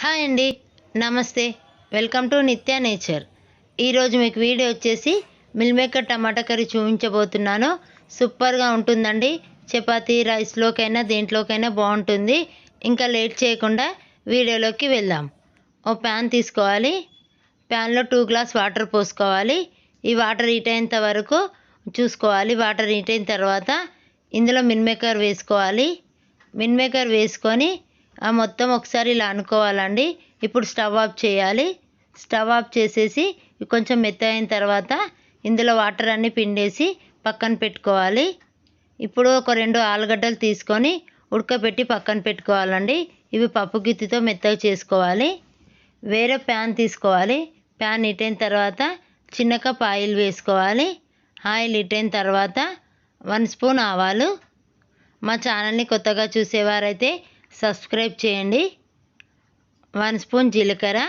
Hi అండి, నమస్తే. Welcome to నిత్య నేచర్. ఈరోజు మీకు వీడియో వచ్చేసి మిల్ మేకర్ టమాటా కర్రీ చూపించబోతున్నాను. సూపర్గా ఉంటుందండి. చపాతీ రైస్లోకైనా దేంట్లోకైనా బాగుంటుంది. ఇంకా లేట్ చేయకుండా వీడియోలోకి వెళ్దాం. ఓ ప్యాన్ తీసుకోవాలి. ప్యాన్లో 2 గ్లాస్ వాటర్ పోసుకోవాలి. ఈ వాటర్ హీట్ అయ్యేంత వరకు చూసుకోవాలి. వాటర్ హీట్ అయిన తర్వాత ఇందులో మిల్ మేకర్ వేసుకోవాలి. మిల్ మేకర్ వేసుకొని మొత్తం ఒకసారి ఇలా అనుకోవాలండి. ఇప్పుడు స్టవ్ ఆఫ్ చేయాలి. స్టవ్ ఆఫ్ చేసేసి కొంచెం మెత్తగా అయిన తర్వాత ఇందులో వాటర్ అన్నీ పిండేసి పక్కన పెట్టుకోవాలి. ఇప్పుడు ఒక 2 ఆలుగడ్డలు తీసుకొని ఉడకబెట్టి పక్కన పెట్టుకోవాలండి. ఇవి పప్పు గిత్తితో మెత్తగా చేసుకోవాలి. వేరే ప్యాన్ తీసుకోవాలి. ప్యాన్ హీట్ అయిన తర్వాత చిన్న కప్ ఆయిల్ వేసుకోవాలి. ఆయిల్ హీట్ అయిన తర్వాత 1 స్పూన్ ఆవాలు. మా ఛానల్ని కొత్తగా చూసేవారైతే సబ్స్క్రైబ్ చేయండి. 1 స్పూన్ జీలకర్ర,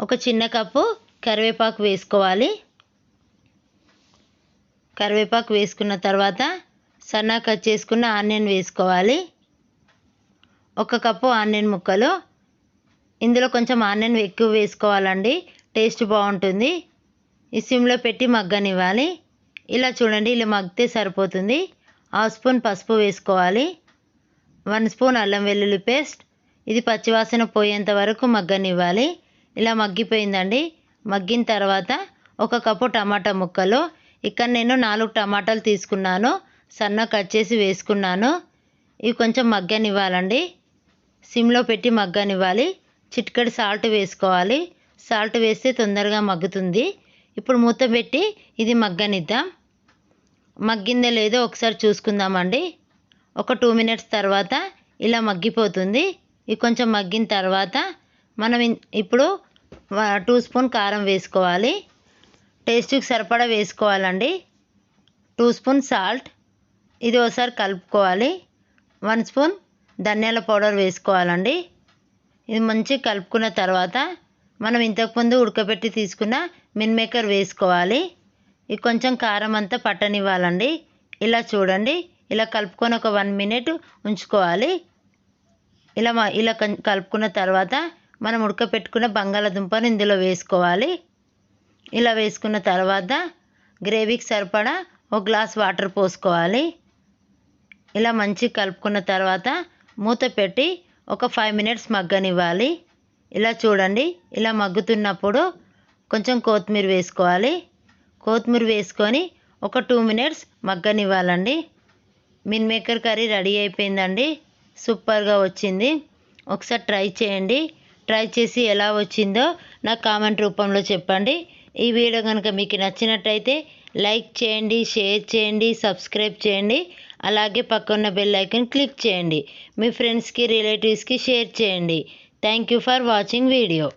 ఒక చిన్న కప్పు కరివేపాకు వేసుకోవాలి. కరివేపాకు వేసుకున్న తర్వాత సన్నగా కట్ చేసుకున్న ఆనియన్ వేసుకోవాలి. 1 కప్పు ఆనియన్ ముక్కలు. ఇందులో కొంచెం ఆనియన్ ఎక్కువ వేసుకోవాలండి, టేస్ట్ బాగుంటుంది. ఈ సిమ్లో పెట్టి మగ్గనివ్వాలి. ఇలా చూడండి, ఇలా మగ్గితే సరిపోతుంది. 1/2 స్పూన్ పసుపు వేసుకోవాలి. 1 స్పూన్ అల్లం వెల్లుల్లి పేస్ట్. ఇది పచ్చివాసన పోయేంత వరకు మగ్గనివ్వాలి. ఇలా మగ్గిపోయిందండి. మగ్గిన తర్వాత 1 కప్పు టమాటా ముక్కలు. ఇక్కడ నేను 4 టమాటాలు తీసుకున్నాను, సన్నగా కట్ చేసి వేసుకున్నాను. ఇవి కొంచెం మగ్గనివ్వాలండి. సిమ్లో పెట్టి మగ్గనివ్వాలి. చిటికెడు సాల్ట్ వేసుకోవాలి. సాల్ట్ వేస్తే తొందరగా మగ్గుతుంది. ఇప్పుడు మూత పెట్టి ఇది మగ్గనిద్దాం. మగ్గిందో లేదో ఒకసారి చూసుకుందామండి. ఒక 2 మినిట్స్ తర్వాత ఇలా మగ్గిపోతుంది. ఇది కొంచెం మగ్గిన తర్వాత మనం ఇప్పుడు 2 స్పూన్ కారం వేసుకోవాలి. టేస్ట్కి సరిపడా వేసుకోవాలండి. 2 స్పూన్ సాల్ట్. ఇది ఒకసారి కలుపుకోవాలి. 1 స్పూన్ ధనియాల పౌడర్ వేసుకోవాలండి. ఇది మంచిగా కలుపుకున్న తర్వాత మనం ఇంతకుముందు ఉడకబెట్టి తీసుకున్న మిల్ మేకర్ వేసుకోవాలి. ఇది కొంచెం కారం అంతా పట్టనివ్వాలండి. ఇలా చూడండి, ఇలా కలుపుకొని ఒక 1 మినిట్ ఉంచుకోవాలి. ఇలా కలుపుకున్న తర్వాత మనం ఉడకపెట్టుకున్న బంగాళాదుంపను ఇందులో వేసుకోవాలి. ఇలా వేసుకున్న తర్వాత గ్రేవీకి సరిపడా 1 గ్లాస్ వాటర్ పోసుకోవాలి. ఇలా మంచిగా కలుపుకున్న తర్వాత మూత పెట్టి ఒక 5 మినిట్స్ మగ్గనివ్వాలి. ఇలా చూడండి, ఇలా మగ్గుతున్నప్పుడు కొంచెం కొత్తిమీర వేసుకోవాలి. కొత్తిమీర వేసుకొని ఒక 2 మినిట్స్ మగ్గనివ్వాలండి. మిల్ మేకర్ కర్రీ రెడీ అయిపోయిందండి. సూపర్గా వచ్చింది. ఒకసారి ట్రై చేయండి. ట్రై చేసి ఎలా వచ్చిందో నాకు కామెంట్ రూపంలో చెప్పండి. ఈ వీడియో కనుక మీకు నచ్చినట్టయితే లైక్ చేయండి, షేర్ చేయండి, సబ్స్క్రైబ్ చేయండి. అలాగే పక్కన్న బెల్ ఐకాన్ క్లిక్ చేయండి. మీ ఫ్రెండ్స్కి, రిలేటివ్స్కి షేర్ చేయండి. Thank you for watching video.